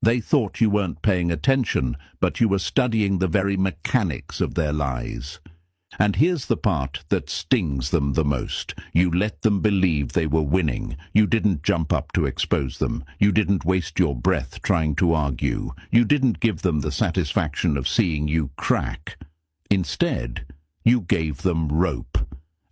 They thought you weren't paying attention, but you were studying the very mechanics of their lies. And here's the part that stings them the most. You let them believe they were winning. You didn't jump up to expose them. You didn't waste your breath trying to argue. You didn't give them the satisfaction of seeing you crack. Instead, you gave them rope.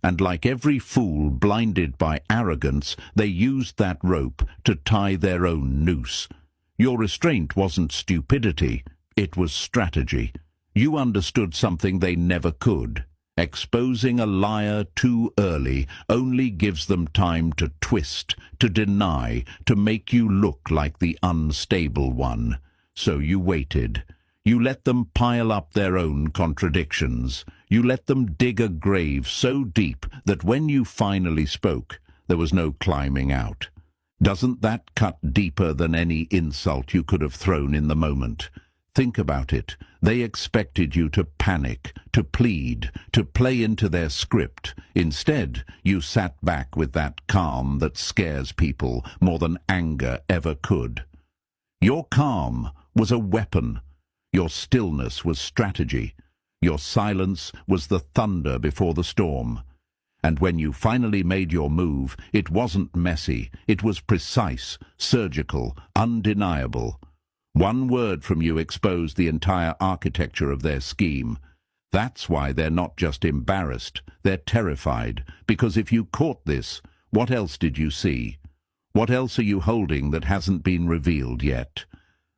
And like every fool blinded by arrogance, they used that rope to tie their own noose. Your restraint wasn't stupidity, it was strategy. You understood something they never could. Exposing a liar too early only gives them time to twist, to deny, to make you look like the unstable one. So you waited. You let them pile up their own contradictions. You let them dig a grave so deep that when you finally spoke, there was no climbing out. Doesn't that cut deeper than any insult you could have thrown in the moment? Think about it. They expected you to panic, to plead, to play into their script. Instead, you sat back with that calm that scares people more than anger ever could. Your calm was a weapon. Your stillness was strategy. Your silence was the thunder before the storm. And when you finally made your move, it wasn't messy. It was precise, surgical, undeniable. One word from you exposed the entire architecture of their scheme. That's why they're not just embarrassed, they're terrified. Because if you caught this, what else did you see? What else are you holding that hasn't been revealed yet?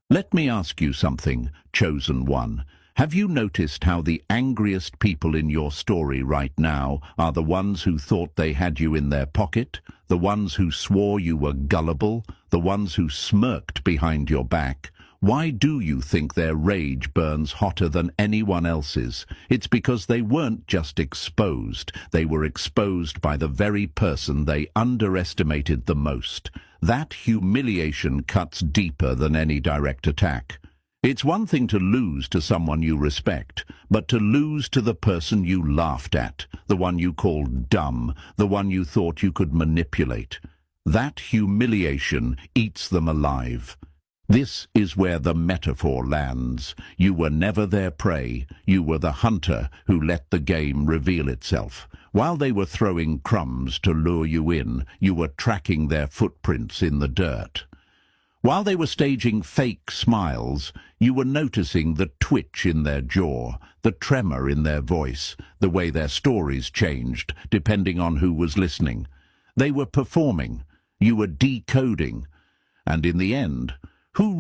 Let me ask you something, chosen one. Have you noticed how the angriest people in your story right now are the ones who thought they had you in their pocket, the ones who swore you were gullible, the ones who smirked behind your back? Why do you think their rage burns hotter than anyone else's? It's because they weren't just exposed. They were exposed by the very person they underestimated the most. That humiliation cuts deeper than any direct attack. It's one thing to lose to someone you respect, but to lose to the person you laughed at, the one you called dumb, the one you thought you could manipulate. That humiliation eats them alive. This is where the metaphor lands. You were never their prey. You were the hunter who let the game reveal itself. While they were throwing crumbs to lure you in, you were tracking their footprints in the dirt. While they were staging fake smiles, you were noticing the twitch in their jaw, the tremor in their voice, the way their stories changed, depending on who was listening. They were performing. You were decoding. And in the end, who